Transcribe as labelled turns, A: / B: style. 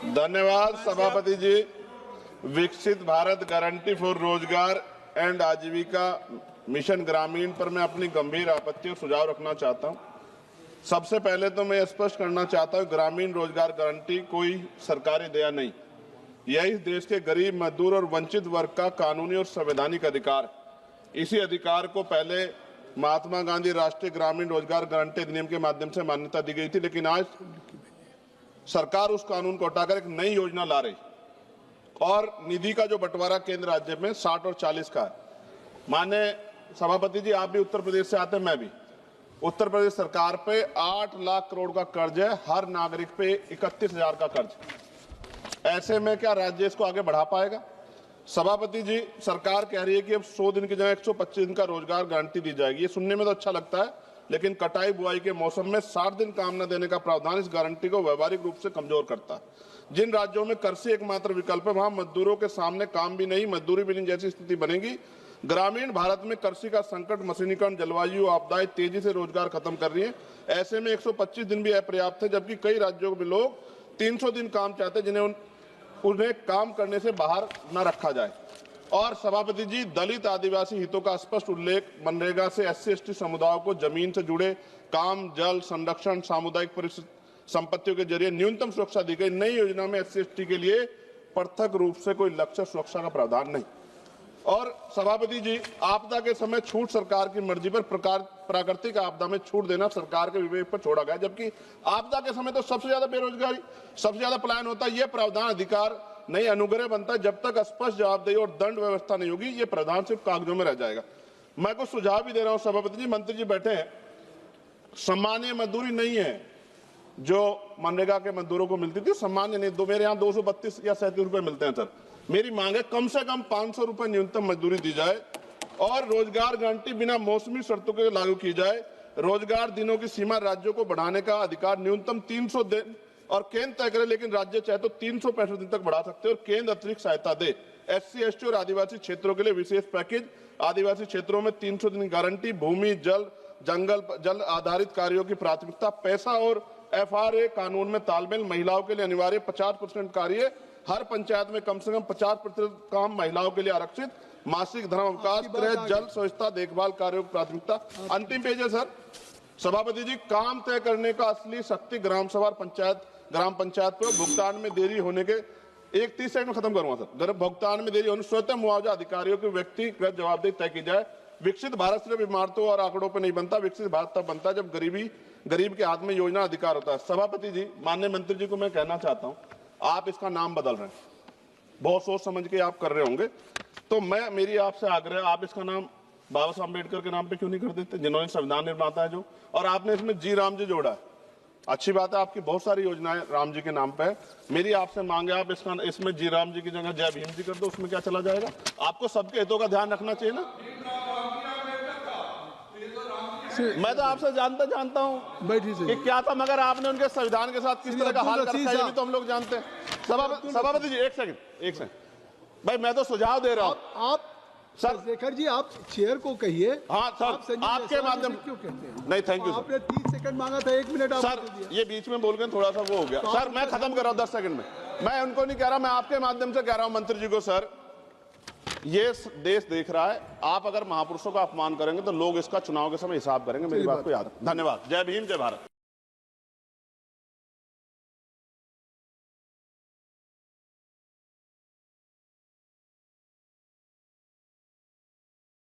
A: धन्यवाद सभापति जी। विकसित भारत गारंटी फॉर रोजगार एंड आजीविका मिशन ग्रामीण पर मैं अपनी गंभीर आपत्ति और सुझाव रखना चाहता हूं। सबसे पहले तो मैं स्पष्ट करना चाहता हूं, ग्रामीण रोजगार गारंटी कोई सरकारी दया नहीं, यह इस देश के गरीब, मजदूर और वंचित वर्ग का कानूनी और संवैधानिक अधिकार। इसी अधिकार को पहले महात्मा गांधी राष्ट्रीय ग्रामीण रोजगार गारंटी अधिनियम के माध्यम से मान्यता दी गई थी, लेकिन आज सरकार उस कानून को हटाकर एक नई योजना ला रही और निधि का जो बंटवारा केंद्र राज्य में 60 और 40 का है। माननीय सभापति जी, आप भी उत्तर प्रदेश से आते हैं, मैं भी। उत्तर प्रदेश सरकार पे 8 लाख करोड़ का कर्ज है, हर नागरिक पे 31,000 का कर्ज। ऐसे में क्या राज्य इसको आगे बढ़ा पाएगा? सभापति जी, सरकार कह रही है कि अब 100 दिन की जगह 125 दिन का रोजगार गारंटी दी जाएगी। ये सुनने में तो अच्छा लगता है, लेकिन कटाई बुआई के मौसम में 60 दिन काम न देने का प्रावधान इस गारंटी को व्यवहारिक रूप से कमजोर करता है। जिन राज्यों में कृषि एकमात्र विकल्प है, वहां मजदूरों के सामने काम भी नहीं, मजदूरी भी नहीं जैसी स्थिति बनेगी। ग्रामीण भारत में कृषि का संकट, मशीनीकरण, जलवायु आपदाएं तेजी से रोजगार खत्म कर रही है। ऐसे में 125 दिन भी अपर्याप्त है, जबकि कई राज्यों में लोग 300 दिन काम चाहते हैं, जिन्हें उन्हें काम करने से बाहर न रखा जाए। और सभापति जी, दलित आदिवासी हितों का स्पष्ट उल्लेख, मनरेगा से SC/ST समुदायों को जमीन से जुड़े काम, जल संरक्षण, सामुदायिक संपत्तियों के जरिए न्यूनतम सुरक्षा दी गई। नई योजना में SC/ST के लिए पृथक रूप से कोई लक्ष्य सुरक्षा का प्रावधान नहीं। और सभापति जी, आपदा के समय छूट सरकार की मर्जी पर, प्राकृतिक आपदा में छूट देना सरकार के विवेक पर छोड़ा गया, जबकि आपदा के समय तो सबसे ज्यादा बेरोजगारी, सबसे ज्यादा पलायन होता है। यह प्रावधान अधिकार नहीं, अनुग्रह बनता है। जब तक स्पष्ट जवाबदेही और दंड व्यवस्था नहीं होगी, ये प्रावधान सिर्फ कागजों में रह जाएगा। मैं कुछ सुझाव भी दे रहा हूं सभापति जी, मंत्री जी बैठे हैं। सामान्य मजदूरी नहीं है जो मनरेगा के मजदूरों को मिलती थी, सामान्य नहीं। मेरे यहाँ 232 या 37 रुपए मिलते हैं सर। मेरी मांग है कम से कम 500 रुपए न्यूनतम मजदूरी दी जाए और रोजगार गारंटी बिना मौसमी शर्तों के लागू की जाए। रोजगार दिनों की सीमा राज्यों को बढ़ाने का अधिकार न्यूनतम 300 दिन और केंद्र तय करे, लेकिन राज्य चाहे तो 365 दिन तक बढ़ा सकते हैं और केंद्र अतिरिक्त सहायता दे। SC/ST और आदिवासी क्षेत्रों के लिए विशेष पैकेज, आदिवासी क्षेत्रों में 300 दिन गारंटी, भूमि, जल आधारित कार्यों की प्राथमिकता, पैसा और FRA कानून में तालमेल, महिलाओं के लिए अनिवार्य 50% कार्य, हर पंचायत में कम से कम 50% काम महिलाओं के लिए आरक्षित, मासिक धर्म अवकाश, गृह, जल, स्वच्छता, देखभाल कार्यों की प्राथमिकता। अंतिम पेज है सर। सभापति जी, काम तय करने का असली शक्ति ग्राम सभा, ग्राम पंचायत पर भुगतान में देरी होने के 30 सेकंड में खत्म करूंगा सर। भुगतान में देरी होने स्वतः मुआवजा अधिकारियों की व्यक्तिगत जवाबदेही तय की जाए। विकसित भारत सिर्फ इमारतों और आंकड़ों पर नहीं बनता, विकसित भारत तब बनता है जब गरीब के हाथ में योजना अधिकार होता है। सभापति जी, माननीय मंत्री जी को मैं कहना चाहता हूं, आप इसका नाम बदल रहे हैं, बहुत सोच समझ के आप कर रहे होंगे, तो मेरी आपसे आग्रह, आप इसका नाम बाबा साहब अम्बेडकर के नाम पे क्यों नहीं कर देते, जिन्होंने संविधान निर्माता है जो, और आपने इसमें जी राम जी जोड़ा है। अच्छी बात है, आपकी बहुत सारी योजनाएं राम जी के नाम पे है। मेरी आपसे मांग है, आप इसमें जी राम जी की जगह जय भीम जी कर दो, उसमें क्या चला जाएगा? आपको सबके हितों का ध्यान रखना चाहिए ना। मैं तो आपसे जानता हूं कि क्या था, मगर आपने उनके संविधान के साथ किस तरह का हाल कर रखा है, ये भी तो हम लोग जानते हैं। सभापति जी, एक सेकंड भाई, मैं तो सुझाव दे रहा हूं।
B: आप सर शेखर जी, आप चेयर को कहिए।
A: हाँ सर, आपके माध्यम
B: क्यों कहते हैं?
A: नहीं, थैंक यू।
B: आपने 30 सेकंड मांगा था, 1 मिनट
A: सर, ये बीच में बोल गए, थोड़ा सा वो हो गया। सर, मैं खत्म कर रहा हूं 10 सेकंड में। मैं उनको नहीं कह रहा, मैं आपके माध्यम से कह रहा हूं मंत्री जी को, सर ये देश देख रहा है, आप अगर महापुरुषों का अपमान करेंगे तो लोग इसका चुनाव के समय हिसाब करेंगे। मेरी बात को याद रखें। धन्यवाद। जय भीम, जय भारत।